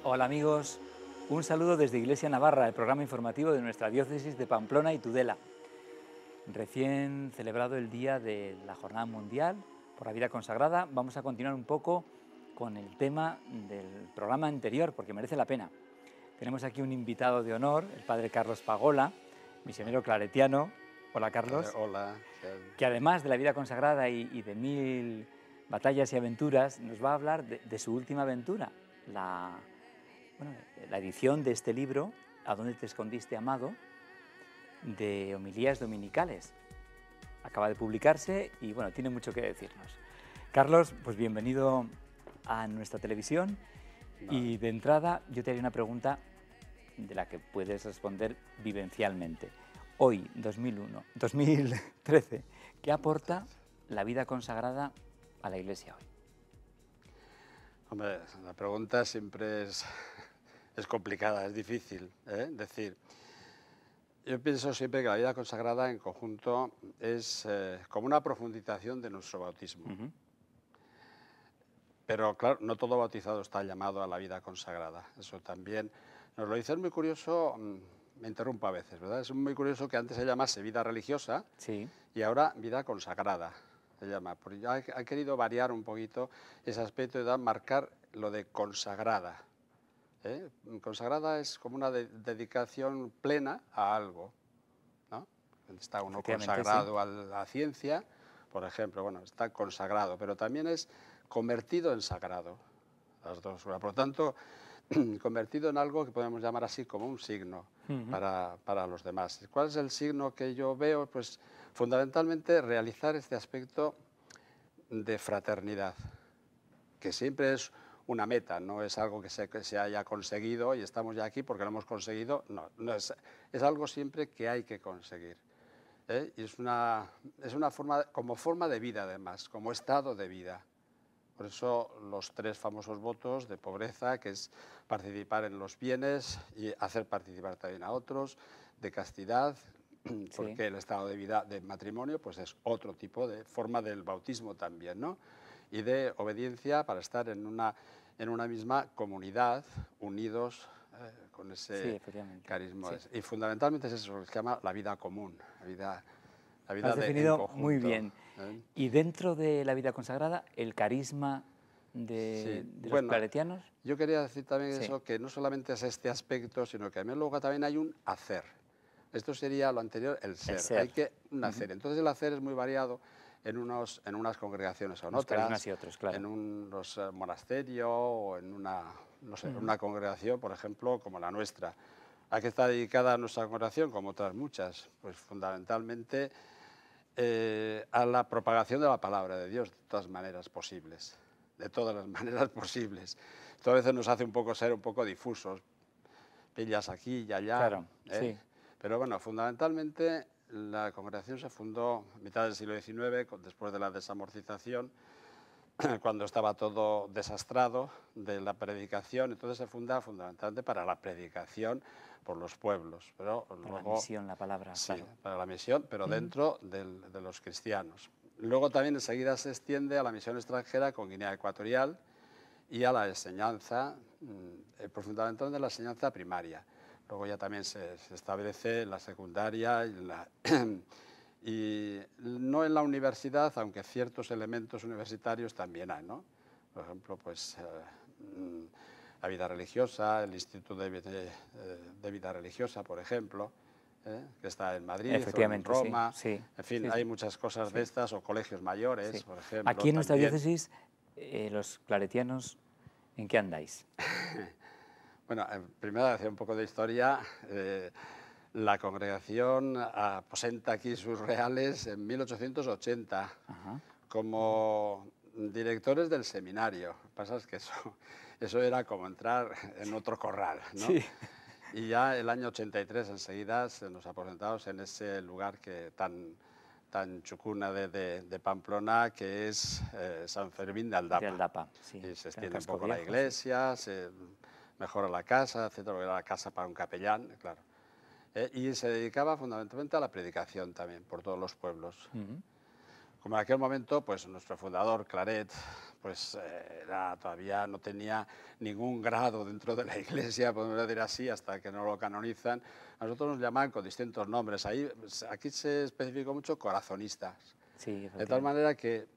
Hola amigos, un saludo desde Iglesia Navarra, el programa informativo de nuestra diócesis de Pamplona y Tudela. Recién celebrado el día de la Jornada Mundial por la Vida Consagrada, vamos a continuar un poco con el tema del programa anterior, porque merece la pena. Tenemos aquí un invitado de honor, el padre Carlos Pagola, misionero claretiano. Hola Carlos. Hola. Que además de la vida consagrada y de 1000 batallas y aventuras, nos va a hablar de su última aventura, la edición de este libro, ¿A dónde te escondiste, amado?, de homilías dominicales. Acaba de publicarse y bueno, tiene mucho que decirnos. Carlos, pues bienvenido a nuestra televisión. Y de entrada yo te haré una pregunta de la que puedes responder vivencialmente. Hoy, 2013, ¿qué aporta la vida consagrada a la Iglesia hoy? Hombre, la pregunta siempre es complicada, es difícil, decir. Yo pienso siempre que la vida consagrada en conjunto es como una profundización de nuestro bautismo. Pero claro, no todo bautizado está llamado a la vida consagrada. Eso también nos lo dice. Es muy curioso, me interrumpo a veces, ¿verdad? Es muy curioso que antes se llamase vida religiosa, sí, y ahora vida consagrada se llama. Porque ya ha querido variar un poquito ese aspecto y marcar lo de consagrada. Consagrada es como una dedicación plena a algo, ¿no? Está uno consagrado sí, a la ciencia, por ejemplo, bueno, está consagrado, pero también es convertido en sagrado, las dos. Por lo tanto, convertido en algo que podemos llamar así como un signo para los demás. ¿Cuál es el signo que yo veo? Pues fundamentalmente realizar este aspecto de fraternidad, que siempre es una meta, no es algo que se haya conseguido y estamos ya aquí porque lo hemos conseguido, no es algo siempre que hay que conseguir. Y es una forma, como forma de vida además, como estado de vida. Por eso los 3 famosos votos de pobreza, que es participar en los bienes y hacer participar también a otros, de castidad, porque el estado de vida de matrimonio pues es otro tipo de forma del bautismo también, ¿no? Y de obediencia para estar en una misma comunidad, unidos con ese carisma. sí. Y fundamentalmente es eso lo que se llama la vida común, la vida Lo has en definido muy conjunto. bien. Y dentro de la vida consagrada, el carisma Sí, de los bueno, claretianos. yo quería decir también Sí. eso, que no solamente es este aspecto, sino que luego también hay un hacer. Esto sería lo anterior, el ser. Hay que nacer. Entonces el hacer es muy variado en unas congregaciones o en Unos otras, carismas y otros, claro. en unos monasterios o en una congregación, por ejemplo, como la nuestra. ¿A qué está dedicada nuestra congregación? Como otras muchas. Pues fundamentalmente a la propagación de la palabra de Dios de todas maneras posibles, de todas las maneras posibles. Esto a veces nos hace ser un poco difusos, pillas aquí y allá. Claro, sí. Pero bueno, fundamentalmente la congregación se fundó a mitad del siglo XIX, después de la desamortización, cuando estaba todo desastrado de la predicación. Entonces se funda fundamentalmente para la predicación por los pueblos. Pero Para luego, la misión, la palabra, sí, claro. para la misión, pero dentro de los cristianos. Luego también enseguida se extiende a la misión extranjera con Guinea Ecuatorial y a la enseñanza, fundamentalmente la enseñanza primaria. Luego ya también se establece la secundaria y no en la universidad, aunque ciertos elementos universitarios también hay, ¿no? Por ejemplo, pues la vida religiosa, el Instituto de Vida Religiosa, por ejemplo, que está en Madrid o en Efectivamente, sí, Roma. sí. En fin, Sí, hay muchas cosas de estas, o colegios mayores, sí. por ejemplo, Aquí en nuestra también. diócesis, los claretianos, ¿en qué andáis? Bueno, primero decir un poco de historia. La congregación aposenta aquí sus reales en 1880 Ajá. como directores del seminario. Lo que pasa es que eso era como entrar en otro corral, ¿no? Sí. Y ya el año 83 enseguida nos aposentamos en ese lugar que tan chucuna de Pamplona, que es San Fermín de De Aldapa. Aldapa, sí. Y se Está en el extiende un casco poco la viejo, sí. iglesia, se mejora la casa, etcétera, porque era la casa para un capellán, claro. Y se dedicaba fundamentalmente a la predicación también, por todos los pueblos. Como en aquel momento, pues nuestro fundador, Claret, pues todavía no tenía ningún grado dentro de la Iglesia, podemos decir así, hasta que no lo canonizan. A nosotros nos llamaban con distintos nombres. Aquí se especificó mucho corazonistas. Sí, De tal manera que,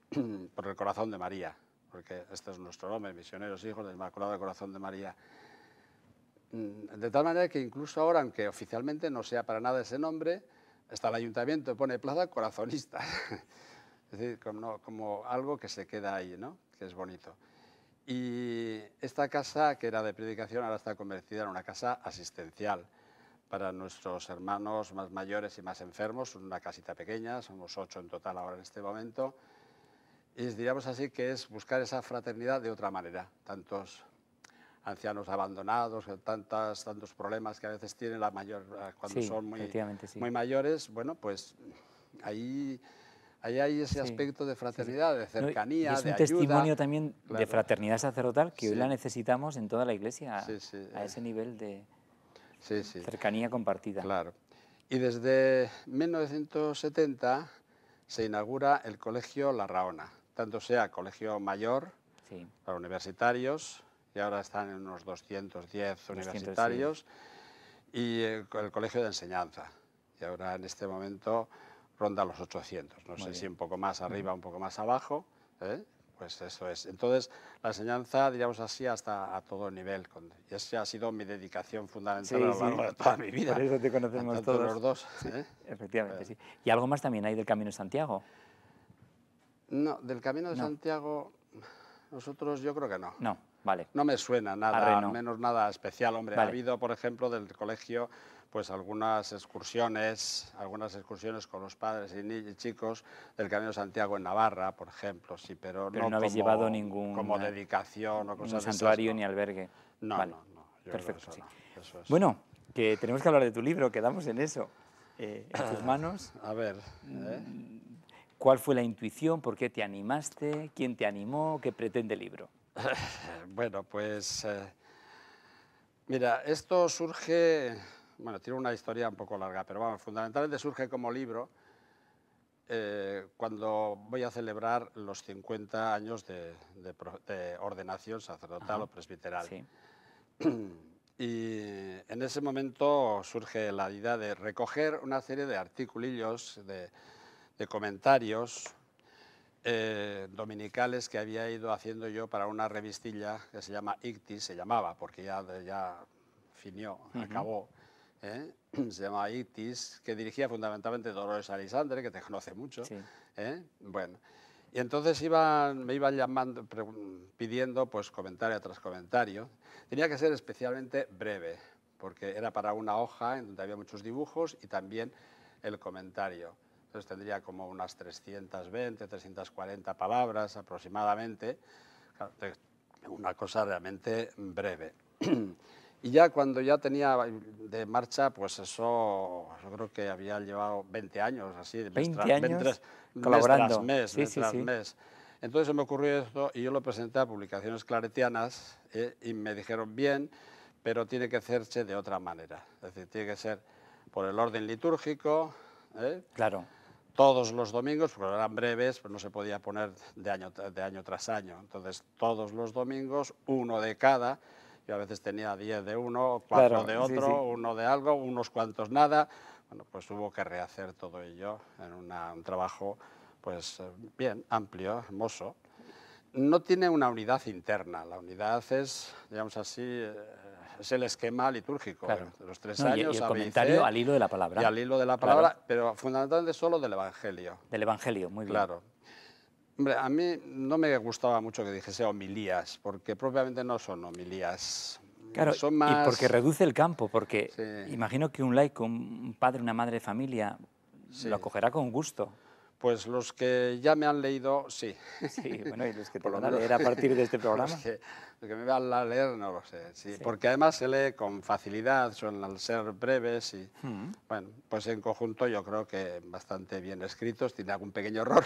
por el corazón de María, porque este es nuestro nombre, misioneros hijos del Inmaculado Corazón de María. De tal manera que incluso ahora, aunque oficialmente no sea para nada ese nombre, hasta el ayuntamiento pone plaza corazonista. Es decir, como algo que se queda ahí, ¿no? Que es bonito. Y esta casa, que era de predicación, ahora está convertida en una casa asistencial para nuestros hermanos más mayores y más enfermos. Una casita pequeña, somos 8 en total ahora en este momento. Y diríamos así que es buscar esa fraternidad de otra manera. Tantos ancianos abandonados, tantos problemas que a veces tienen cuando son muy mayores, bueno, pues ahí hay ese aspecto de fraternidad, de cercanía, y es de un ayuda. testimonio también Claro. de fraternidad sacerdotal que hoy la necesitamos en toda la Iglesia, a ese nivel de cercanía compartida. Claro. Y desde 1970 se inaugura el Colegio La Rahona, tanto sea colegio mayor para universitarios, y ahora están en unos 210 universitarios, y el colegio de enseñanza, y ahora en este momento ronda los 800, no sé si un poco más arriba, un poco más abajo, pues eso es. Entonces, la enseñanza, diríamos así, hasta a todo nivel, y esa ha sido mi dedicación fundamental a lo largo de toda mi vida. Por eso te conocemos todos. Los dos. Efectivamente, sí. ¿Y algo más también hay del Camino de Santiago? No, del Camino de Santiago, nosotros yo creo que no. No, vale. No me suena nada, al menos nada especial. Hombre, ha habido, por ejemplo, del colegio, pues algunas excursiones con los padres y chicos del Camino de Santiago en Navarra, por ejemplo, sí, pero no habéis llevado ningún como dedicación o cosas de santuario ni albergue. No, vale. no. Perfecto, sí. Eso es. Bueno, que tenemos que hablar de tu libro, quedamos en eso. En tus manos. A ver. ¿Cuál fue la intuición? ¿Por qué te animaste? ¿Quién te animó? ¿Qué pretende el libro? Bueno, pues mira, esto surge, bueno, tiene una historia un poco larga, pero vamos, fundamentalmente surge como libro cuando voy a celebrar los 50 años de ordenación sacerdotal o presbiteral. Sí. Y en ese momento surge la idea de recoger una serie de articulillos, de comentarios dominicales que había ido haciendo yo para una revistilla que se llama Ictis, se llamaba, porque ya finió, acabó, se llama Ictis, que dirigía fundamentalmente Dolores Alexandre, que te conoce mucho. Sí. Bueno, y entonces me iban llamando, pidiendo pues comentario tras comentario. Tenía que ser especialmente breve, porque era para una hoja en donde había muchos dibujos y también el comentario. Entonces tendría como unas 320, 340 palabras aproximadamente, una cosa realmente breve. Y ya cuando ya tenía de marcha, pues eso, yo creo que había llevado 20 años, así, 20 años colaborando, mes tras mes. Entonces se me ocurrió esto y yo lo presenté a Publicaciones Claretianas y me dijeron bien, pero tiene que hacerse de otra manera. Es decir, tiene que ser por el orden litúrgico. Claro. Todos los domingos, porque eran breves, pues no se podía poner de año tras año. Entonces, todos los domingos, uno de cada. Yo a veces tenía 10 de uno, 4 de otro, uno de algo, unos cuantos nada. Bueno, pues hubo que rehacer todo ello en un trabajo, pues bien, amplio, hermoso. No tiene una unidad interna. La unidad es, digamos así, es el esquema litúrgico. Claro. De los 3 años, y el comentario al hilo de la palabra. Y al hilo de la palabra, pero fundamentalmente solo del Evangelio. Del Evangelio, muy bien. Claro. Hombre, a mí no me gustaba mucho que dijese homilías, porque propiamente no son homilías. Claro, son más... y porque reduce el campo, porque imagino que un laico, un padre, una madre de familia, lo acogerá con gusto. Pues los que ya me han leído, sí. Sí, bueno, y los que te van a leer a partir de este programa. Los que me van a leer no lo sé, sí. Porque además se lee con facilidad, suelen ser breves y, bueno, pues en conjunto yo creo que bastante bien escritos, tiene algún pequeño error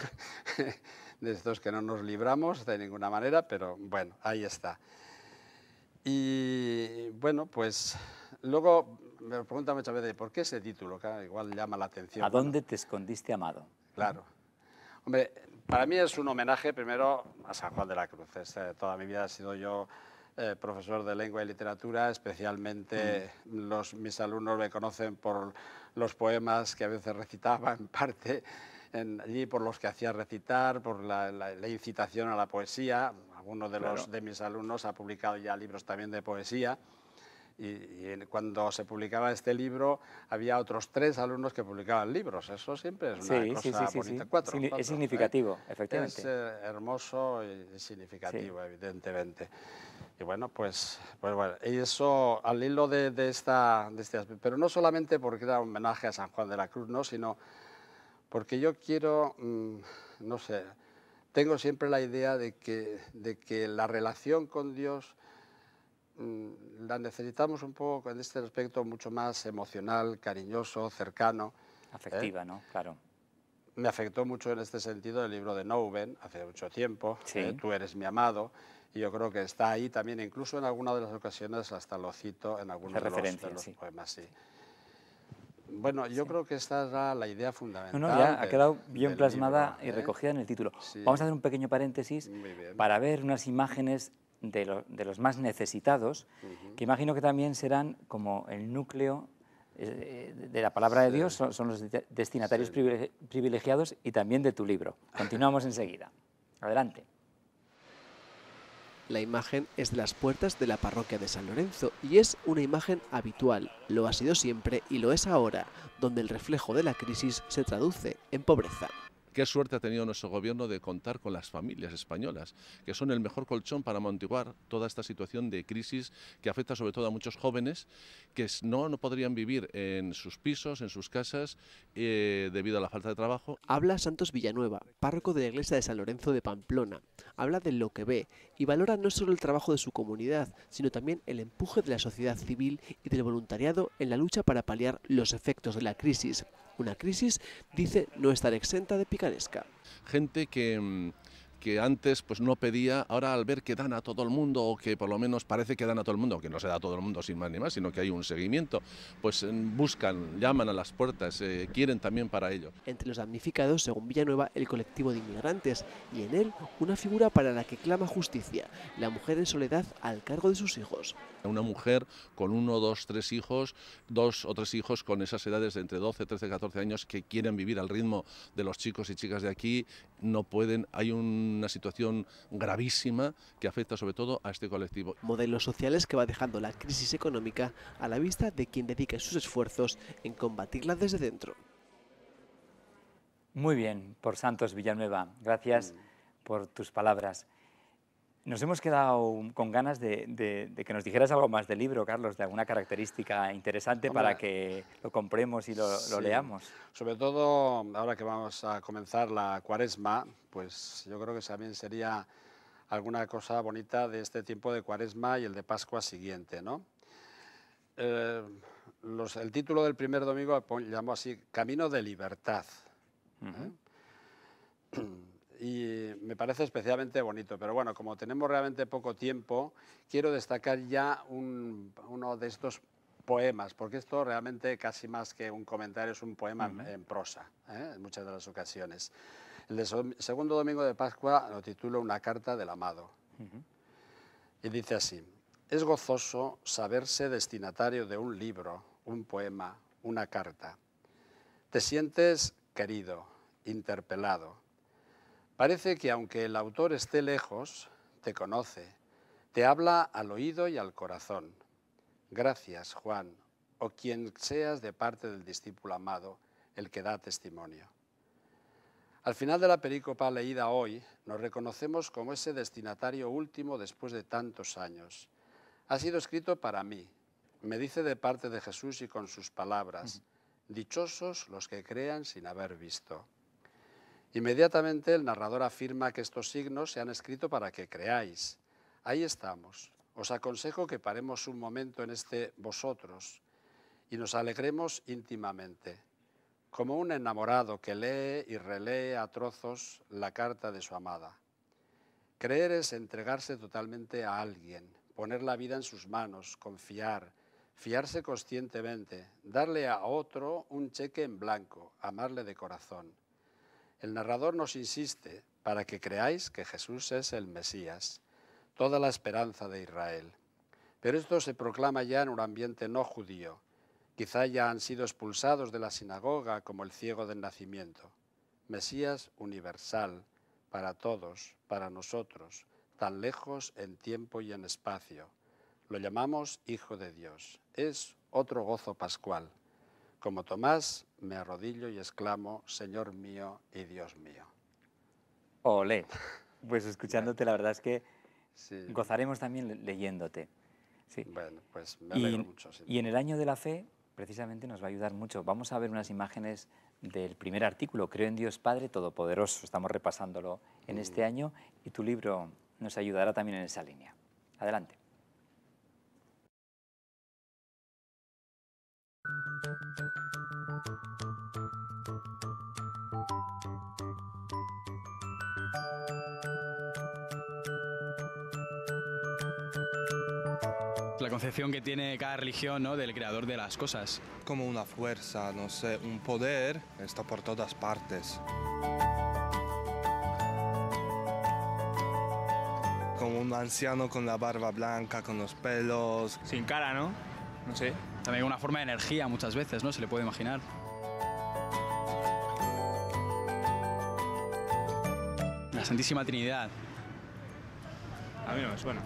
de estos que no nos libramos de ninguna manera, pero bueno, ahí está. Y bueno, pues luego me preguntan muchas veces, ¿por qué ese título? Que igual llama la atención. ¿A dónde te escondiste, amado? Claro. Hombre, Para mí es un homenaje primero a San Juan de la Cruz. Toda mi vida he sido yo profesor de lengua y literatura, especialmente mis alumnos me conocen por los poemas que a veces recitaba en parte allí, por los que hacía recitar, por la incitación a la poesía. Algunos de mis alumnos ha publicado ya libros también de poesía. Y cuando se publicaba este libro había otros 3 alumnos que publicaban libros. Eso siempre es una cosa bonita. Cuatro, es significativo, efectivamente. Es hermoso y significativo, evidentemente. Y bueno, pues bueno, y eso al hilo de este aspecto, pero no solamente porque era un homenaje a San Juan de la Cruz, ¿no? Sino porque yo quiero, no sé, tengo siempre la idea de que la relación con Dios la necesitamos un poco en este aspecto mucho más emocional, cariñoso, cercano. Afectiva, ¿no? Claro. Me afectó mucho en este sentido el libro de Nouwen, hace mucho tiempo, Sí. Tú eres mi amado, y yo creo que está ahí también, incluso en algunas de las ocasiones hasta lo cito en algunos de los poemas. Sí. Bueno, yo creo que esta era la idea fundamental. No, ya ha quedado bien plasmada libro, y recogida en el título. Sí. Vamos a hacer un pequeño paréntesis para ver unas imágenes de los más necesitados, que imagino que también serán como el núcleo de la palabra de Dios, son los destinatarios privilegiados y también de tu libro. Continuamos enseguida. Adelante. La imagen es de las puertas de la parroquia de San Lorenzo y es una imagen habitual, lo ha sido siempre y lo es ahora, donde el reflejo de la crisis se traduce en pobreza. Qué suerte ha tenido nuestro gobierno de contar con las familias españolas, que son el mejor colchón para amortiguar toda esta situación de crisis que afecta sobre todo a muchos jóvenes que no podrían vivir en sus pisos, en sus casas, debido a la falta de trabajo. Habla Santos Villanueva, párroco de la iglesia de San Lorenzo de Pamplona. Habla de lo que ve y valora no solo el trabajo de su comunidad, sino también el empuje de la sociedad civil y del voluntariado en la lucha para paliar los efectos de la crisis. Una crisis, dice, no estar exenta de picaresca. Gente que antes pues no pedía, ahora al ver que dan a todo el mundo, o que por lo menos parece que dan a todo el mundo, que no se da a todo el mundo sin más ni más, sino que hay un seguimiento, pues buscan, llaman a las puertas, quieren también para ello. Entre los damnificados, según Villanueva, el colectivo de inmigrantes, y en él una figura para la que clama justicia, la mujer en soledad al cargo de sus hijos. Una mujer con 1, 2, 3 hijos, 2 o 3 hijos con esas edades de entre 12, 13, 14 años que quieren vivir al ritmo de los chicos y chicas de aquí, no pueden, hay una situación gravísima que afecta sobre todo a este colectivo. Modelos sociales que va dejando la crisis económica a la vista de quien dedica sus esfuerzos en combatirla desde dentro. Muy bien, por Santos Villanueva. Gracias por tus palabras. Nos hemos quedado con ganas de que nos dijeras algo más del libro, Carlos, de alguna característica interesante para que lo compremos y lo leamos. Sobre todo, ahora que vamos a comenzar la Cuaresma, pues yo creo que también sería alguna cosa bonita de este tiempo de Cuaresma y el de Pascua siguiente, ¿no? El título del primer domingo llamo así, Camino de Libertad. Y me parece especialmente bonito, pero bueno, como tenemos realmente poco tiempo, quiero destacar ya uno de estos poemas, porque esto realmente casi más que un comentario es un poema en prosa, en muchas de las ocasiones. El segundo domingo de Pascua lo titulo Una carta del amado. Y dice así: es gozoso saberse destinatario de un libro, un poema, una carta. Te sientes querido, interpelado. Parece que aunque el autor esté lejos, te conoce, te habla al oído y al corazón. Gracias, Juan, o quien seas de parte del discípulo amado, el que da testimonio. Al final de la perícopa leída hoy, nos reconocemos como ese destinatario último después de tantos años. Ha sido escrito para mí, me dice de parte de Jesús y con sus palabras, dichosos los que crean sin haber visto. Inmediatamente el narrador afirma que estos signos se han escrito para que creáis. Ahí estamos. Os aconsejo que paremos un momento en este vosotros y nos alegremos íntimamente, como un enamorado que lee y relee a trozos la carta de su amada. Creer es entregarse totalmente a alguien, poner la vida en sus manos, confiar, fiarse conscientemente, darle a otro un cheque en blanco, amarle de corazón. El narrador nos insiste, para que creáis que Jesús es el Mesías, toda la esperanza de Israel. Pero esto se proclama ya en un ambiente no judío. Quizá ya han sido expulsados de la sinagoga como el ciego del nacimiento. Mesías universal, para todos, para nosotros, tan lejos en tiempo y en espacio. Lo llamamos Hijo de Dios. Es otro gozo pascual. Como Tomás, me arrodillo y exclamo, Señor mío y Dios mío. Olé. Pues escuchándote, la verdad es que Sí. gozaremos también leyéndote. Sí. Bueno, pues me alegro mucho. Sí. Y en el año de la fe, precisamente nos va a ayudar mucho. Vamos a ver unas imágenes del primer artículo, Creo en Dios Padre Todopoderoso. Estamos repasándolo en este año y tu libro nos ayudará también en esa línea. Adelante. La concepción que tiene cada religión, ¿no?, del creador de las cosas. Como una fuerza, no sé, un poder, está por todas partes. Como un anciano con la barba blanca, con los pelos. Sin cara, ¿no? No sé. También una forma de energía muchas veces, ¿no? Se le puede imaginar. La Santísima Trinidad. A mí no me suena.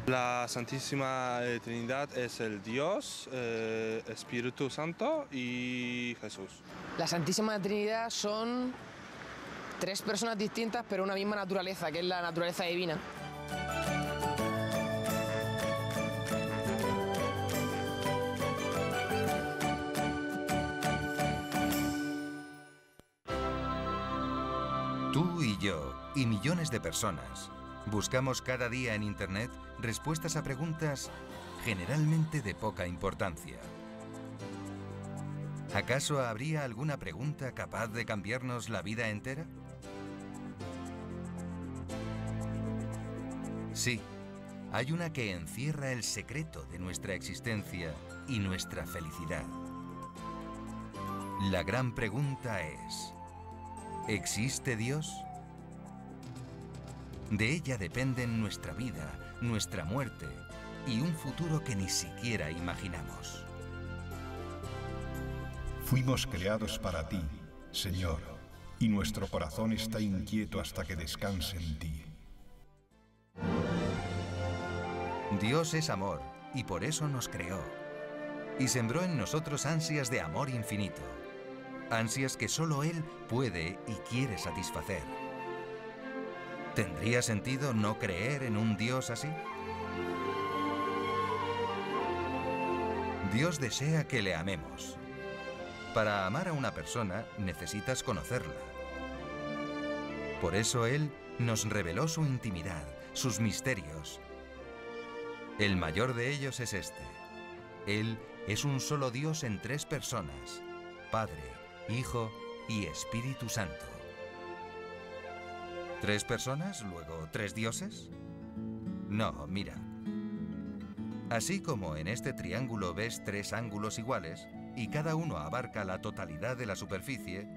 La Santísima Trinidad es el Dios, Espíritu Santo y Jesús. La Santísima Trinidad son tres personas distintas, pero una misma naturaleza, que es la naturaleza divina. Tú y yo, y millones de personas, buscamos cada día en Internet respuestas a preguntas generalmente de poca importancia. ¿Acaso habría alguna pregunta capaz de cambiarnos la vida entera? Sí, hay una que encierra el secreto de nuestra existencia y nuestra felicidad. La gran pregunta es: ¿existe Dios? De ella dependen nuestra vida, nuestra muerte y un futuro que ni siquiera imaginamos. Fuimos creados para ti, Señor, y nuestro corazón está inquieto hasta que descanse en ti. Dios es amor y por eso nos creó. Y sembró en nosotros ansias de amor infinito. Ansias que solo Él puede y quiere satisfacer. ¿Tendría sentido no creer en un Dios así? Dios desea que le amemos. Para amar a una persona necesitas conocerla. Por eso Él nos reveló su intimidad, sus misterios. El mayor de ellos es este. Él es un solo Dios en tres personas: Padre, Hijo y Espíritu Santo. ¿Tres personas, luego tres dioses? No, mira. Así como en este triángulo ves tres ángulos iguales y cada uno abarca la totalidad de la superficie,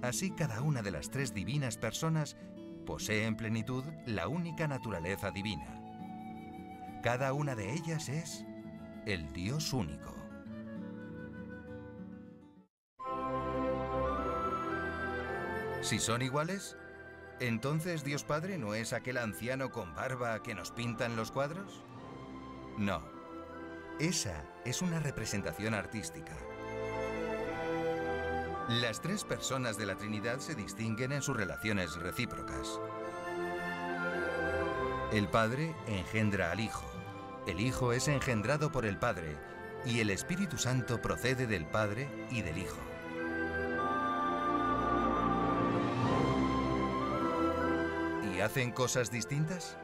así cada una de las tres divinas personas posee en plenitud la única naturaleza divina. Cada una de ellas es el Dios único. Si son iguales, ¿entonces Dios Padre no es aquel anciano con barba que nos pintan los cuadros? No, esa es una representación artística. Las tres personas de la Trinidad se distinguen en sus relaciones recíprocas. El Padre engendra al Hijo, el Hijo es engendrado por el Padre y el Espíritu Santo procede del Padre y del Hijo. ¿Y hacen cosas distintas?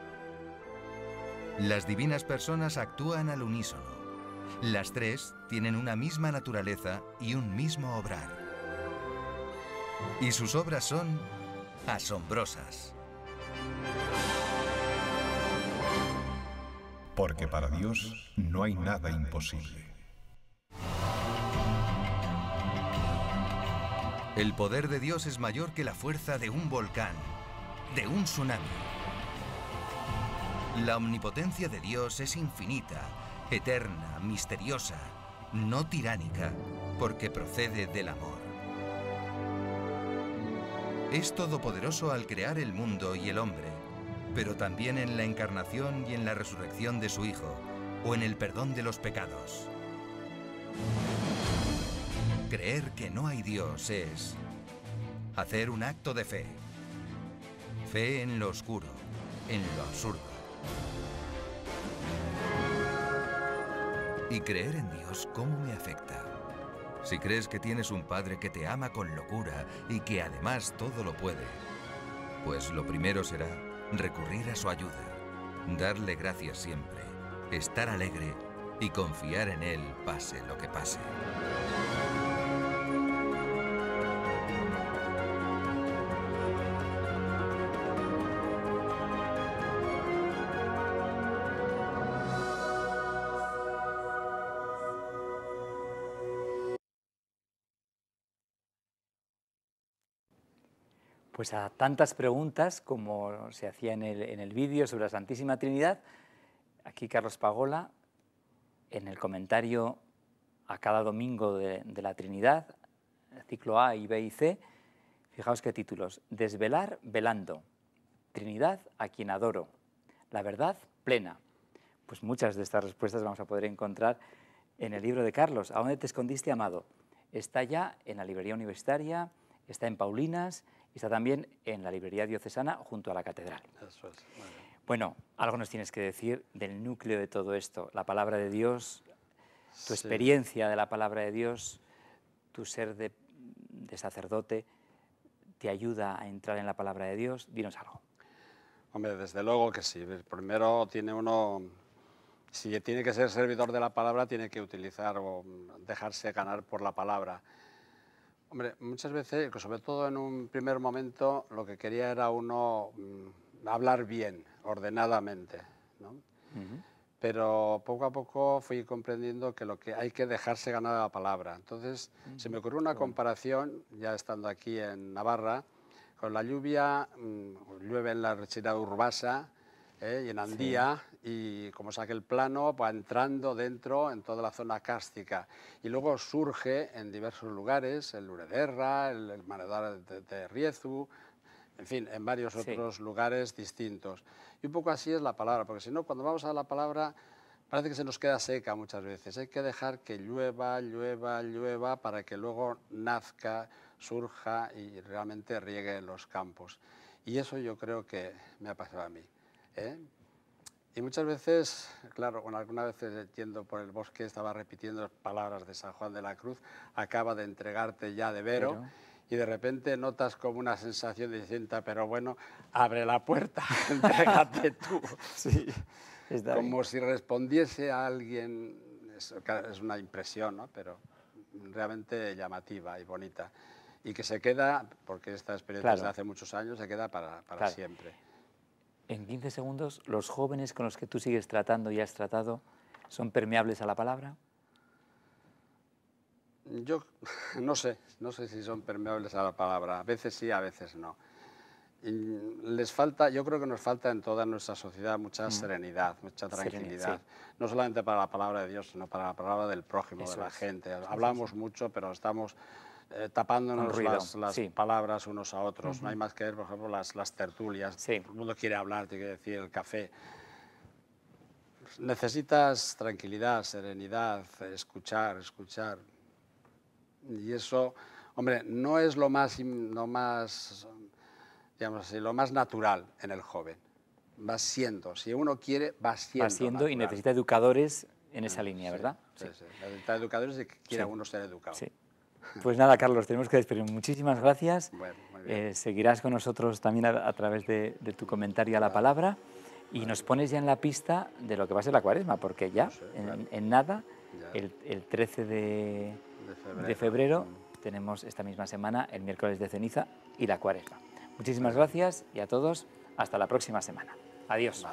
Las divinas personas actúan al unísono. Las tres tienen una misma naturaleza y un mismo obrar. Y sus obras son asombrosas. Porque para Dios no hay nada imposible. El poder de Dios es mayor que la fuerza de un volcán, de un tsunami. La omnipotencia de Dios es infinita, eterna, misteriosa, no tiránica, porque procede del amor. Es todopoderoso al crear el mundo y el hombre, pero también en la encarnación y en la resurrección de su Hijo, o en el perdón de los pecados. Creer que no hay Dios es hacer un acto de fe. Fe en lo oscuro, en lo absurdo. Y creer en Dios, ¿cómo me afecta? Si crees que tienes un Padre que te ama con locura y que además todo lo puede, pues lo primero será recurrir a su ayuda, darle gracias siempre, estar alegre y confiar en Él pase lo que pase. Pues a tantas preguntas como se hacía en el vídeo sobre la Santísima Trinidad, aquí Carlos Pagola, en el comentario a cada domingo de la Trinidad, ciclo A y B y C, fijaos qué títulos: Desvelar velando, Trinidad a quien adoro, la verdad plena. Pues muchas de estas respuestas vamos a poder encontrar en el libro de Carlos. ¿A dónde te escondiste, amado? Está ya en la librería universitaria, está en Paulinas, y está también en la librería diocesana junto a la catedral. Eso es. Bueno, algo nos tienes que decir del núcleo de todo esto, la palabra de Dios, tu experiencia de la palabra de Dios, tu ser de sacerdote, ¿te ayuda a entrar en la palabra de Dios? Dinos algo. Hombre, desde luego que sí. Primero tiene uno, si tiene que ser servidor de la palabra, tiene que utilizar o dejarse ganar por la palabra. Hombre, muchas veces, sobre todo en un primer momento, lo que quería era uno hablar bien, ordenadamente, ¿no? Pero poco a poco fui comprendiendo que lo que hay que dejarse ganar a la palabra. Entonces, se me ocurrió una comparación, ya estando aquí en Navarra, con la lluvia, llueve en la Retirada Urbasa, y en Andía, y como saque el plano, va entrando dentro en toda la zona cárstica. Y luego surge en diversos lugares, el Urederra, el Maredar de Riezu, en fin, en varios otros lugares distintos. Y un poco así es la palabra, porque si no, cuando vamos a la palabra, parece que se nos queda seca muchas veces. Hay que dejar que llueva, llueva, llueva, para que luego nazca, surja y realmente riegue los campos. Y eso yo creo que me ha pasado a mí. Y muchas veces, claro, bueno, algunas veces yendo por el bosque estaba repitiendo palabras de San Juan de la Cruz, acaba de entregarte ya de vero, y de repente notas como una sensación de distinta, pero bueno, abre la puerta, entrégate tú. Como si respondiese a alguien, es una impresión, ¿no? Pero realmente llamativa y bonita. Y que se queda, porque esta experiencia desde hace muchos años, se queda para siempre. En 15 segundos, ¿los jóvenes con los que tú sigues tratando y has tratado son permeables a la palabra? Yo no sé si son permeables a la palabra. A veces sí, a veces no. Y les falta, yo creo que nos falta en toda nuestra sociedad mucha serenidad, mucha tranquilidad. No solamente para la palabra de Dios, sino para la palabra del prójimo, de la gente. Hablamos mucho, pero estamos tapándonos las palabras unos a otros. No hay más que ver, por ejemplo, las tertulias. Todo el mundo quiere hablar, te quiere decir, el café. Necesitas tranquilidad, serenidad, escuchar. Y eso, hombre, no es lo más digamos así, lo más natural en el joven. Va siendo, si uno quiere, va siendo natural. Y necesita educadores en esa línea, ¿verdad? Sí. Necesita educadores de que quiera uno ser educado. Pues nada, Carlos, tenemos que despedir. Muchísimas gracias. Bueno, muy bien. Seguirás con nosotros también a través de tu comentario a la palabra, y nos pones ya en la pista de lo que va a ser la Cuaresma, porque ya, en nada, el 13 de febrero tenemos esta misma semana el miércoles de ceniza y la Cuaresma. Muchísimas gracias, y a todos, hasta la próxima semana. Adiós.